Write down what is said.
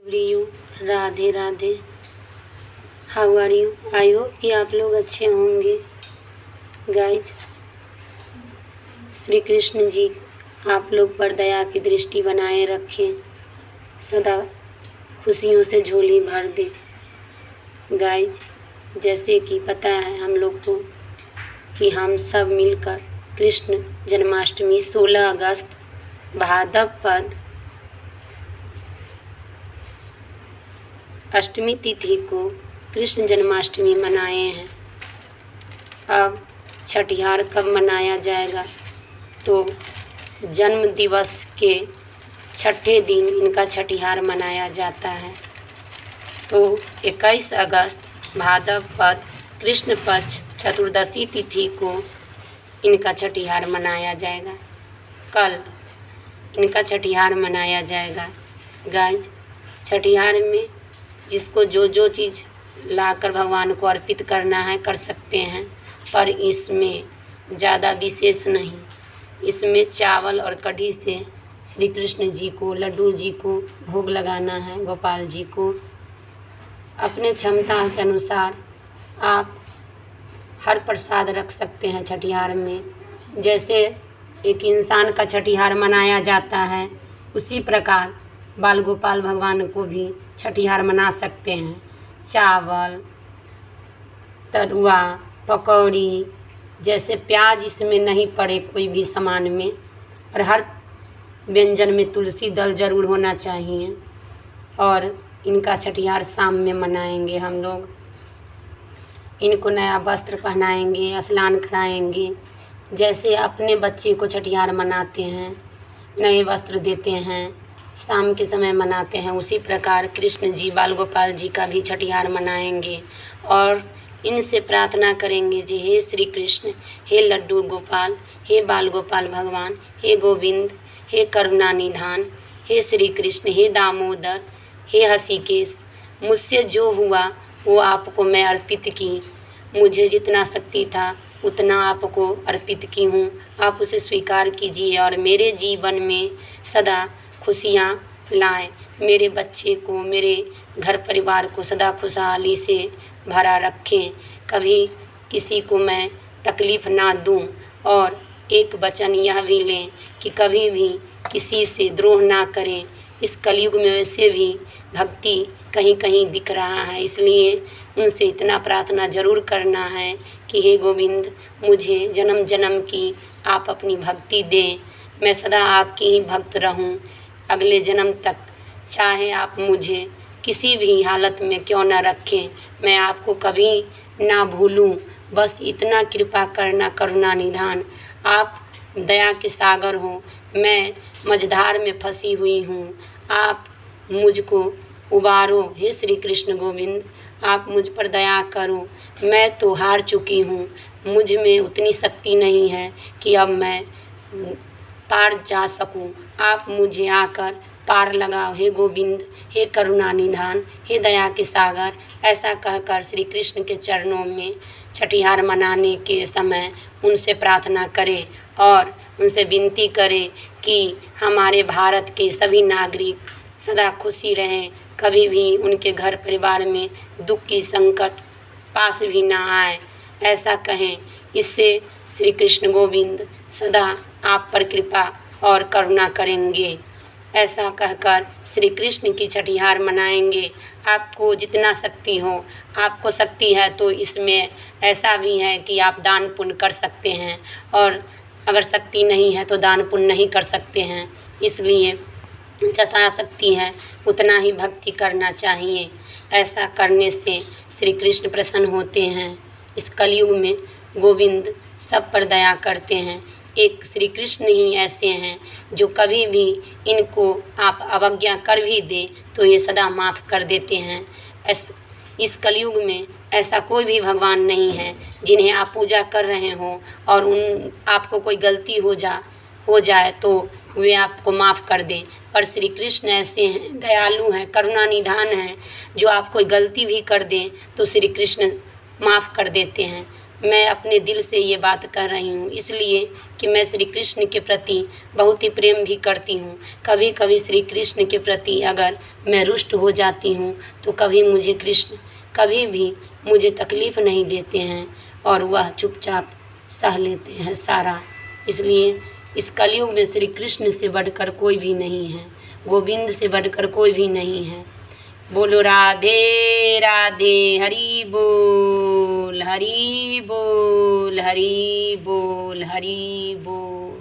You Radhe Radhe. How are you? I hope कि आप लोग अच्छे होंगे। गाइज, श्री कृष्ण जी आप लोग पर दया की दृष्टि बनाए रखें, सदा खुशियों से झोली भर दे। गाइज, जैसे कि पता है हम लोग को कि हम सब मिलकर कृष्ण जन्माष्टमी 16 अगस्त भाद्रपद अष्टमी तिथि को कृष्ण जन्माष्टमी मनाए हैं। अब छठिहार कब मनाया जाएगा? तो जन्म दिवस के छठे दिन इनका छठिहार मनाया जाता है। तो 21 अगस्त भाद्रपद कृष्ण पक्ष चतुर्दशी तिथि को इनका छठिहार मनाया जाएगा। कल इनका छठिहार मनाया जाएगा। गाइज, छठिहार में जिसको जो जो चीज़ लाकर भगवान को अर्पित करना है कर सकते हैं, पर इसमें ज़्यादा विशेष नहीं। इसमें चावल और कढ़ी से श्री कृष्ण जी को, लड्डू जी को भोग लगाना है, गोपाल जी को। अपने क्षमता के अनुसार आप हर प्रसाद रख सकते हैं छठिहार में। जैसे एक इंसान का छठिहार मनाया जाता है, उसी प्रकार बाल गोपाल भगवान को भी छठिहार मना सकते हैं। चावल, तरुआ, पकौड़ी, जैसे प्याज इसमें नहीं पड़े कोई भी सामान में, और हर व्यंजन में तुलसी दल ज़रूर होना चाहिए। और इनका छठिहार शाम में मनाएंगे हम लोग। इनको नया वस्त्र पहनाएंगे, स्नान कराएंगे। जैसे अपने बच्चे को छठिहार मनाते हैं, नए वस्त्र देते हैं, शाम के समय मनाते हैं, उसी प्रकार कृष्ण जी, बाल गोपाल जी का भी छठिहार मनाएंगे। और इनसे प्रार्थना करेंगे जी, हे श्री कृष्ण, हे लड्डू गोपाल, हे बाल गोपाल भगवान, हे गोविंद, हे करुणा निधान, हे श्री कृष्ण, हे दामोदर, हे हसीकेश, मुझसे जो हुआ वो आपको मैं अर्पित की। मुझे जितना शक्ति था उतना आपको अर्पित की हूँ। आप उसे स्वीकार कीजिए और मेरे जीवन में सदा खुशियाँ लाएं। मेरे बच्चे को, मेरे घर परिवार को सदा खुशहाली से भरा रखें। कभी किसी को मैं तकलीफ़ ना दूं। और एक वचन यह भी लें कि कभी भी किसी से द्रोह ना करें। इस कलयुग में वैसे भी भक्ति कहीं कहीं दिख रहा है, इसलिए उनसे इतना प्रार्थना ज़रूर करना है कि हे गोविंद, मुझे जन्म जन्म की आप अपनी भक्ति दें। मैं सदा आपकी ही भक्त रहूं अगले जन्म तक। चाहे आप मुझे किसी भी हालत में क्यों न रखें, मैं आपको कभी ना भूलूं। बस इतना कृपा करना, करुणा निधान। आप दया के सागर हो, मैं मझधार में फंसी हुई हूँ। आप मुझको उबारो हे श्री कृष्ण गोविंद, आप मुझ पर दया करो। मैं तो हार चुकी हूँ, मुझ में उतनी शक्ति नहीं है कि अब मैं पार जा सकूं। आप मुझे आकर पार लगाओ हे गोविंद, हे करुणा निधान, हे दया के सागर। ऐसा कहकर श्री कृष्ण के चरणों में छठिहार मनाने के समय उनसे प्रार्थना करें और उनसे विनती करें कि हमारे भारत के सभी नागरिक सदा खुशी रहें, कभी भी उनके घर परिवार में दुख की संकट पास भी ना आए। ऐसा कहें, इससे श्री कृष्ण गोविंद सदा आप पर कृपा और करुणा करेंगे। ऐसा कहकर श्री कृष्ण की छठिहार मनाएंगे। आपको जितना शक्ति हो, आपको शक्ति है तो इसमें ऐसा भी है कि आप दान पुण्य कर सकते हैं, और अगर शक्ति नहीं है तो दान पुण्य नहीं कर सकते हैं। इसलिए जथा शक्ति है उतना ही भक्ति करना चाहिए। ऐसा करने से श्री कृष्ण प्रसन्न होते हैं। इस कलयुग में गोविंद सब पर दया करते हैं। एक श्री कृष्ण ही ऐसे हैं जो कभी भी इनको आप अवज्ञा कर भी दें तो ये सदा माफ़ कर देते हैं। इस कलयुग में ऐसा कोई भी भगवान नहीं है जिन्हें आप पूजा कर रहे हो और आपको कोई गलती हो जाए तो वे आपको माफ़ कर दें। पर श्री कृष्ण ऐसे हैं, दयालु हैं, करुणा निधान हैं, जो आप कोई गलती भी कर दें तो श्री कृष्ण माफ़ कर देते हैं। मैं अपने दिल से ये बात कह रही हूँ, इसलिए कि मैं श्री कृष्ण के प्रति बहुत ही प्रेम भी करती हूँ। कभी कभी श्री कृष्ण के प्रति अगर मैं रुष्ट हो जाती हूँ तो कभी मुझे कृष्ण कभी भी मुझे तकलीफ़ नहीं देते हैं और वह चुपचाप सह लेते हैं सारा। इसलिए इस कलयुग में श्री कृष्ण से बढ़कर कोई भी नहीं है, गोविंद से बढ़कर कोई भी नहीं है। बोलो राधे राधे, हरि बोल हरि बोल हरि बोल हरि बोल।